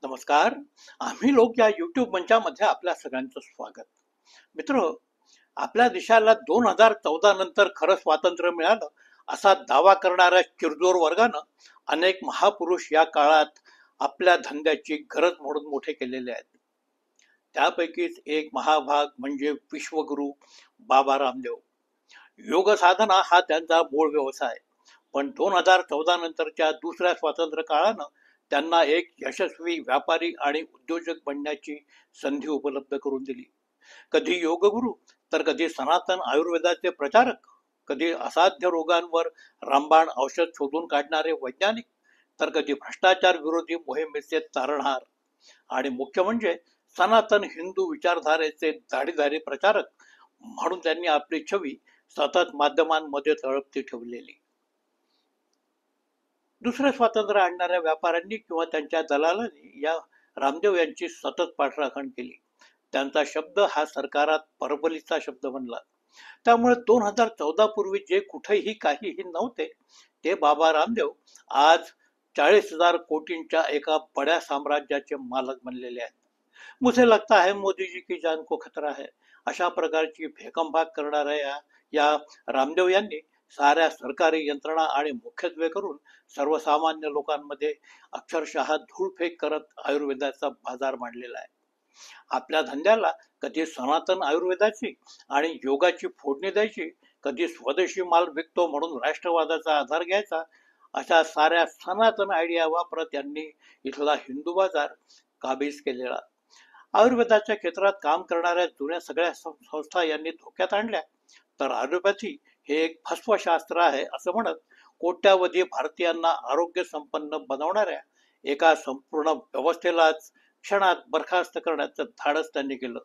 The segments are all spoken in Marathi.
नमस्कार. आम्ही लोक या YouTube मंचामध्ये आपल्या सगळ्यांचं स्वागत. मित्र, आपल्या देशाला 2014 नंतर खरं स्वातंत्र्य मिळालं असा दावा करणाऱ्या चिरजोर वर्गानं अनेक महापुरुष या काळात आपल्या धंद्याची गरज म्हणून मोठे केलेले आहेत. त्यापैकीच एक महाभाग म्हणजे विश्वगुरु बाबा रामदेव. योग साधना हा त्यांचा मूळ व्यवसाय. पण 2014 नंतरच्या दुसऱ्या स्वातंत्र्य काळानं त्यांना एक यशस्वी व्यापारी आणि उद्योजक बनण्याची संधी उपलब्ध करून दिली. कधी योगगुरू, तर कधी सनातन आयुर्वेदाचे प्रचारक, कधी असाध्य रोगांवर रामबाण औषध शोधून काढणारे वैज्ञानिक, तर कधी भ्रष्टाचार विरोधी मोहिमेचे तारणहार, आणि मुख्य म्हणजे सनातन हिंदू विचारधारेचे दाढीधारी प्रचारक म्हणून त्यांनी आपली छवी सतत माध्यमांमध्ये तळपती ठेवलेली. दुसरे स्वातंत्र्य आणणाऱ्या व्यापाऱ्यांनी किंवा त्यांच्या दलालांनी या रामदेव यांची सतत पाठराखण केली. त्यांचा शब्द हा सरकारात परबलीचा शब्द बनला. त्यामुळे 2014 पूर्वी जे कुठेही काहीही नव्हते ते बाबा रामदेव आज 40,000 कोटींच्या एका बड्या साम्राज्याचे मालक बनलेले आहेत. मुझे लगता है मोदी जी की जान को खतरा है, अशा प्रकारची भेकंभाग करणाऱ्या या रामदेव यांनी साऱ्या सरकारी यंत्रणा आणि मुख्यत्वे करून सर्वसामान्य लोकांमध्ये अक्षरशः धूळफेक करत आयुर्वेदाचा बाजार मांडलेला आहे. आपल्या धंद्याला कधी सनातन आयुर्वेदाची आणि योगाची फोडणी द्यायची, कधी स्वदेशी माल विकतो म्हणून राष्ट्रवादाचा आधार घ्यायचा, अशा साऱ्या सनातन आयडिया वापरत त्यांनी इथला हिंदू बाजार काबीज केलेला. आयुर्वेदाच्या क्षेत्रात काम करणाऱ्या जुन्या सगळ्या संस्था यांनी धोक्यात आणल्या. तर ॲलोपॅथी हे एक भस्मशास्त्र आहे असं म्हणत कोट्यावधी भारतीयांना आरोग्य संपन्न बनवणाऱ्या एका संपूर्ण व्यवस्थेलाच क्षणात बरखास्त करण्याचं धाडस त्यांनी केलं.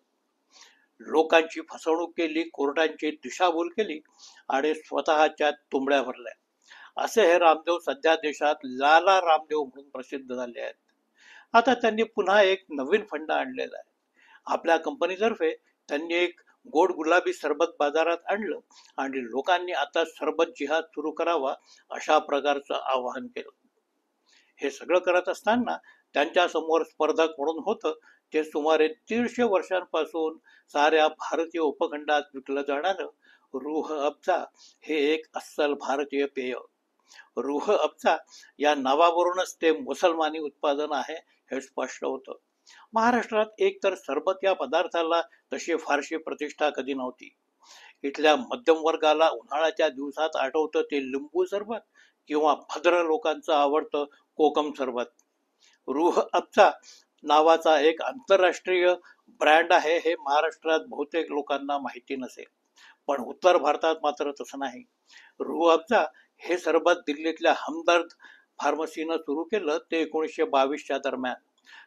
लोकांची फसवणूक केली, कोर्टांची दिशाभूल केली आणि स्वतःच्या तुंबड्या भरल्या. असे हे रामदेव सध्या देशात लाला रामदेव म्हणून प्रसिद्ध झाले आहेत. आता त्यांनी पुन्हा एक नवीन फंड आणलेला आहे. आपल्या कंपनीतर्फे त्यांनी एक गोड गुलाबी सरबत बाजारात आणलं आणि लोकांनी आता सरबत जिहाद सुरू करावा अशा प्रकारचं आवाहन केलं. हे सगळं करत असताना त्यांच्या समोर स्पर्धक म्हणून होतं ते सुमारे 150 वर्षांपासून साऱ्या भारतीय उपखंडात विकलं जाणारं रूह अफजा हे एक अस्सल भारतीय पेय. रूह अफजा या नावावरूनच ते मुसलमानी उत्पादन आहे हे स्पष्ट होतं. महाराष्ट्रात एकतर सरबत या पदार्थाला तशी फारशी प्रतिष्ठा कधी नव्हती. इथल्या मध्यम वर्गाला उन्हाळ्याच्या दिवसात आठवतं ते लिंबू सरबत किंवा भद्र लोकांचं आवडतं कोकम सरबत. रूह अफजा नावाचा एक आंतरराष्ट्रीय ब्रँड आहे हे महाराष्ट्रात बहुतेक लोकांना माहिती नसेल, पण उत्तर भारतात मात्र तसं नाही. रूह अफजा हे सरबत दिल्लीतल्या हमदर्द फार्मसीनं सुरू केलं ते 1922च्या दरम्यान.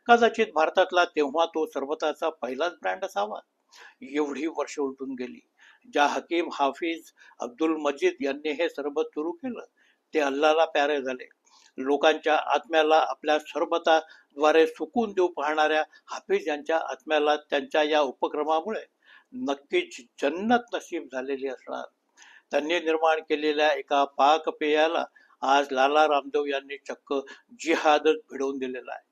कदाचित भारतातला तेव्हा तो सरबताचा पहिलाच ब्रँड असावा. एवढी वर्ष उलटून गेली. ज्या हकीम हाफिज अब्दुल मजीद यांनी हे सरबत सुरू केलं ते अल्लाला प्यारे झाले. लोकांच्या आत्म्याला आपल्या सरबताद्वारे सुकून देऊ पाहणाऱ्या हाफिज यांच्या आत्म्याला त्यांच्या या उपक्रमामुळे नक्कीच जन्नत नसीब झालेली असणार. त्यांनी निर्माण केलेल्या एका पाकपेयाला आज लाला रामदेव यांनी चक्क जिहादच भिडवून दिलेला आहे.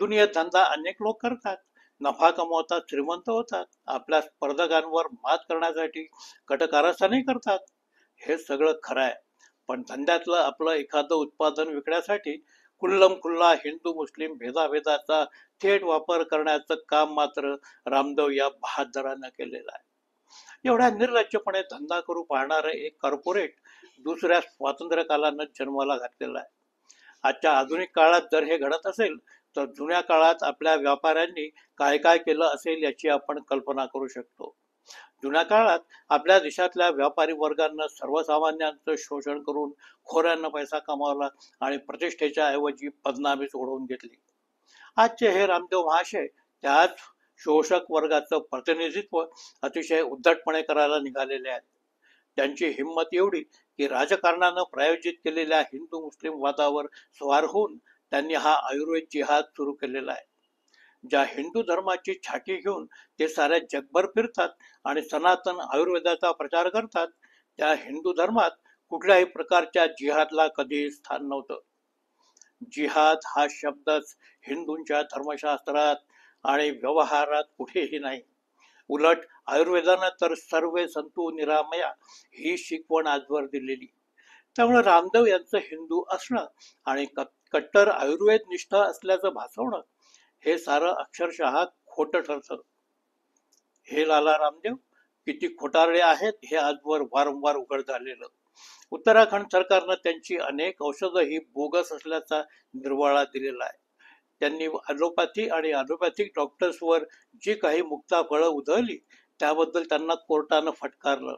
दुनियेत धंदा अनेक लोक करतात, नफा कमवतात, श्रीमंत होतात, आपल्या स्पर्धकांवर मात करण्यासाठी कटकारस्थानही करतात. हे सगळं खरं आहे, पण धंद्यातलं आपलं एखादं उत्पादन विकण्यासाठी खुल्लम खुल्ला हिंदू मुस्लिम भेदाभेदाचा थेट वापर करण्याचं काम मात्र रामदेव या बहादरानं केलेलं आहे. एवढ्या निर्लज्जपणे धंदा करू पाहणारं एक कॉर्पोरेट दुसऱ्या स्वातंत्र्य कालानं जन्माला घातलेला आहे. आजच्या आधुनिक काळात जर हे घडत असेल तर जुन्या काळात आपल्या व्यापाऱ्यांनी काय काय केलं असेल याची आपण कल्पना करू शकतो. जुन्या काळात आपल्या देशातल्या व्यापारी वर्गांना सर्वसामान्यांचं शोषण करून खोऱ्यांना पैसा कमावला आणि प्रतिष्ठेच्या ऐवजी बदनामीच ओढवून घेतली. आजचे हे रामदेव महाशय त्याच शोषक वर्गाचं प्रतिनिधित्व अतिशय उद्धटपणे करायला निघालेले आहेत. त्यांची हिंमत एवढी की राजकारणानं प्रायोजित केलेल्या हिंदू मुस्लिम वादावर स्वार होऊन त्यांनी हा आयुर्वेद जिहाद सुरू केलेला आहे. ज्या हिंदू धर्माची छाती घेऊन ते साऱ्या जगभर फिरतात आणि सनातन आयुर्वेदाचा प्रचार करतात, त्या हिंदू धर्मात कुठल्याही प्रकारच्या जिहादला कधी स्थान नव्हतं. जिहाद हा शब्दच हिंदूंच्या धर्मशास्त्रात आणि व्यवहारात कुठेही नाही. उलट आयुर्वेदानं तर सर्वे संतू निरामया ही शिकवण आजवर दिलेली. त्यामुळे रामदेव यांचं हिंदू असणं आणि कट्टर आयुर्वेद निष्ठा असल्याचं भासवणं हे सारं अक्षरशः खोटं ठरतं. हे लाला रामदेव किती खोटारडे आहेत हे आजवर वारंवार उघड झालेलं. उत्तराखंड सरकारनं त्यांची अनेक औषधं ही बोगस असल्याचा निर्वाळा दिलेला आहे. त्यांनी ॲलोपॅथी आणि ॲलोपॅथिक डॉक्टर्सवर जी काही मुक्ताफळं उधळली त्याबद्दल त्यांना कोर्टानं फटकारलं.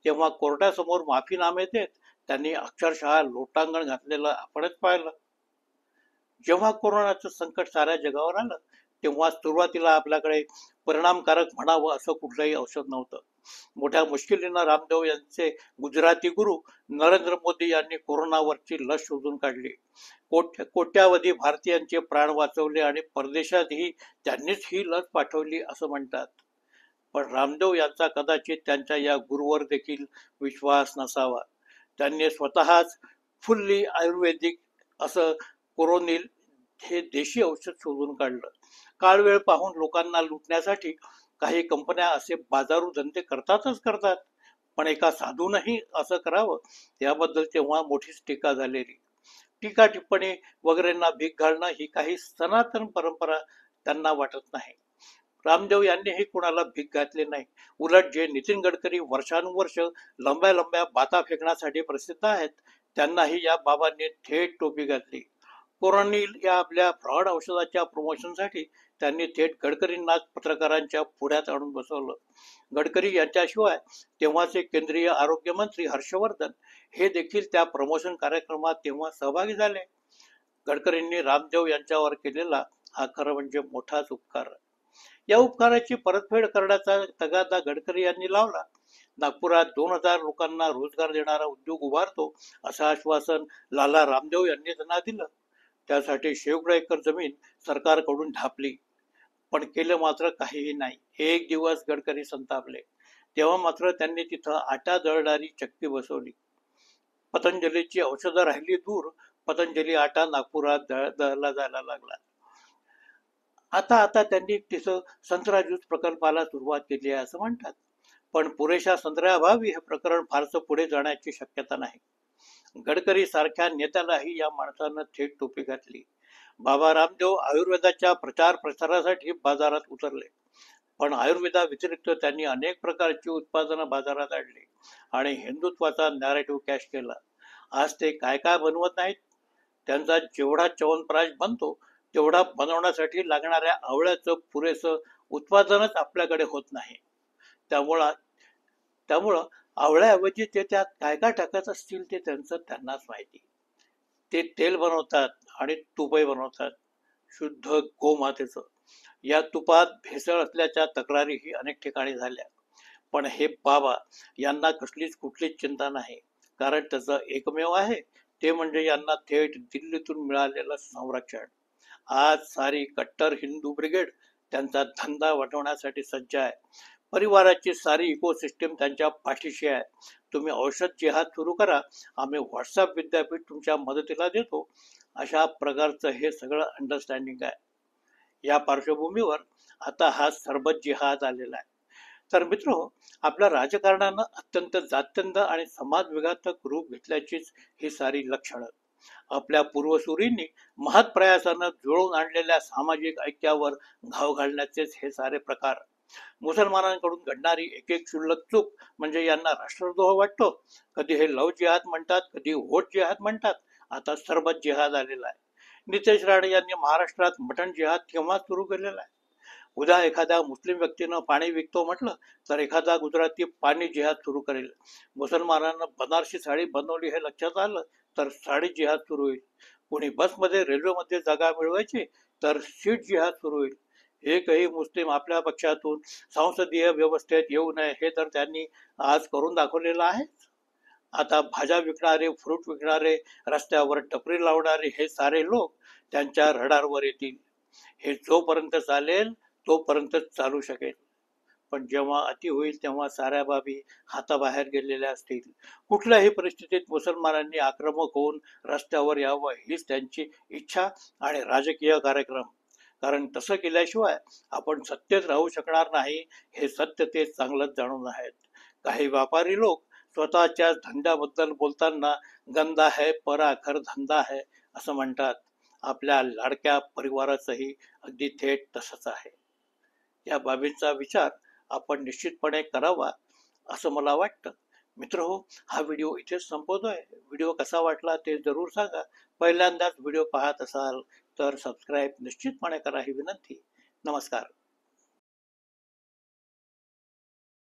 तेव्हा कोर्टासमोर माफीनामे देत त्यांनी अक्षरशः लोटांगण घातलेलं आपणच पाहिलं. जेव्हा कोरोनाचं संकट साऱ्या जगावर आलं तेव्हा सुरुवातीला आपल्याकडे परिणामकारक म्हणावं असं कुठलंही औषध नव्हतं. मोठ्या मुश्किलीनं रामदेव यांचे गुजराती गुरु नरेंद्र मोदी यांनी कोरोनावरची लस शोधून काढली. कोट्यावधी भारतीयांचे प्राण वाचवले आणि परदेशातही त्यांनीच ही लस पाठवली असं म्हणतात. पण रामदेव यांचा कदाचित त्यांच्या या गुरुवर देखील विश्वास नसावा. त्यांनी स्वतःच फुल्ली आयुर्वेदिक असं कोरोनिल हे देशी औषध शोधून काढलं. काळवेळ पाहून लोकांना लुटण्यासाठी काही कंपन्या असे बाजारू धंदे करतातच करतात. पण एका साधूनही असं करावं याबद्दल तेव्हा मोठीच टीका झालेली. टीका टिप्पणी वगैरेंना भीक घालणं ही काही सनातन परंपरा त्यांना वाटत नाही. रामदेव यांनीही कुणाला भीक घातली नाही. उलट जे नितीन गडकरी वर्षानुवर्ष लंब्या लंब्या बाता फेकण्यासाठी प्रसिद्ध आहेत त्यांनाही या बाबांनी थेट टोपी घातली. कोरोनिल या आपल्या फ्रॉड औषधाच्या प्रमोशनसाठी त्यांनी थेट गडकरींना पत्रकारांच्या पुढ्यात आणून बसवलं. गडकरी यांच्याशिवाय तेव्हाचे केंद्रीय आरोग्य मंत्री हर्षवर्धन हे देखील त्या प्रमोशन कार्यक्रमात तेव्हा सहभागी झाले. गडकरींनी रामदेव यांच्यावर केलेला हा खरं म्हणजे मोठाच उपकार. या उपकाराची परतफेड करण्याचा तगादा गडकरी यांनी लावला. नागपुरात 2000 लोकांना रोजगार देणारा उद्योग उभारतो असं आश्वासन लाला रामदेव यांनी त्यांना दिलं. त्यासाठी शेवटं एकर जमीन सरकारकडून ढापली. पण केलं मात्र काहीही नाही. एक दिवस गडकरी संतापले. तेव्हा मात्र त्यांनी तिथं आटा दळणारी चक्की बसवली. पतंजलीची औषधं राहिली दूर, पतंजली आटा नागपुरात दळला जायला लागला. आता आता त्यांनी तिथं संत्रा ज्यूस प्रकल्पाला सुरुवात केली आहे असं म्हणतात. पण पुरेशा संत्र्याअभावी हे प्रकरण फारसं पुढे जाण्याची शक्यता नाही. गडकरी सारख्या नेत्यालाही या माणसानं थेट टोपी घातली. बाबा रामदेव आयुर्वेदाच्या प्रचार प्रसारासाठी बाजारात उतरले. पण आयुर्वेदा व्यतिरिक्त त्यांनी अनेक प्रकारची उत्पादनं बाजारात आणली आणि हिंदुत्वाचा नॅरेटिव्ह कॅश केला. आज ते काय काय बनवत नाहीत. त्यांचा जेवढा च्यवनप्राश बनतो तेवढा बनवण्यासाठी लागणाऱ्या आवळ्याचं पुरेसं उत्पादनच आपल्याकडे होत नाही. त्यामुळं आवळ्याऐवजी ते त्यात काय काय टाकत असतील ते त्यांनाच माहिती. ते तेल बनवतात आणि तुपही बनवतात शुद्ध गोमातेचं. या तुपात भेसळ असल्याच्या तक्रारीही अनेक ठिकाणी झाल्या. पण हे बाबा यांना कुठलीच चिंता नाही. कारण त्याचं एकमेव आहे ते म्हणजे यांना थेट दिल्लीतून मिळालेलं संरक्षण. आज सारी कट्टर हिंदू ब्रिगेड त्यांचा धंदा वाढवण्यासाठी सज्ज आहे. परिवाराची सारी इकोसिस्टीम त्यांच्या पाठीशी आहे. तुम्ही औषध जिहाद सुरू करा, आम्ही व्हॉट्सअप विद्यापीठ तुमच्या मदतीला देतो, अशा प्रकारचं हे सगळं अंडरस्टँडिंग आहे. या पार्श्वभूमीवर आता हा सरबत जिहाद आलेला आहे. तर मित्रो, आपल्या राजकारणानं अत्यंत जात्यंत आणि समाजविघातक रूप घेतल्याचीच ही सारी लक्षणं. आपल्या पूर्वसुरींनी महत् प्रयासानं जुळवून आणलेल्या सामाजिक ऐक्यावर घाव घालण्याचेच हे सारे प्रकार. मुसलमानांकडून घडणारी एक एक क्षुल्लक चूक म्हणजे यांना राष्ट्रद्रोह वाटतो. कधी हे लव जिहाद म्हणतात, कधी व्होट जिहाद म्हणतात, आता सरबत जिहाद आलेला आहे. नितेश राणे यांनी महाराष्ट्रात मटण जिहाद केव्हा सुरू केलेला आहे. उद्या एखाद्या मुस्लिम व्यक्तीनं पाणी विकतो म्हटलं तर एखादा गुजराती पाणी जिहाद सुरू करेल. मुसलमानांना बनारसी साडी बनवली हे लक्षात आलं तर साडी जिहाद सुरू होईल. कोणी बसमध्ये रेल्वेमध्ये जागा मिळवायची तर सीट जिहाद सुरू होईल. एकही मुस्लिम आपल्या पक्षातून संसदीय व्यवस्थेत येऊ नये हे तर त्यांनी आज करून दाखवलेलं आहे. आता भाज्या विकणारे, फ्रूट विकणारे, रस्त्यावर टपरी लावणारे हे सारे लोक त्यांच्या रडारवर येतील. हे जोपर्यंत चालेल तोपर्यंत चालू शकेल. पण जेव्हा अति होईल तेव्हा साऱ्या बाबी हाताबाहेर गेलेल्या असतील. कुठल्याही परिस्थितीत मुसलमानांनी आक्रमक होऊन रस्त्यावर यावं हीच त्यांची इच्छा आणि राजकीय कार्यक्रम. कारण तसं केल्याशिवाय आपण सत्तेत राहू शकणार नाही हे सत्य ते चांगलंच जाणून आहेत. काही व्यापारी लोक स्वतःच्या धंद्याबद्दल बोलताना गंदा है पर आखर धंदा है असं म्हणतात. आपल्या लाडक्या परिवाराचंही अगदी थेट तसंच आहे. या बाबींचा विचार आपण निश्चितपणे करावा असं मला वाटतं. मित्रहो, हा व्हिडिओ इथेच संपवतोय. व्हिडिओ कसा वाटला ते जरूर सांगा. पहिल्यांदाच व्हिडिओ पाहत असाल तर सबस्क्राईब निश्चितपणे करा ही विनंती. नमस्कार.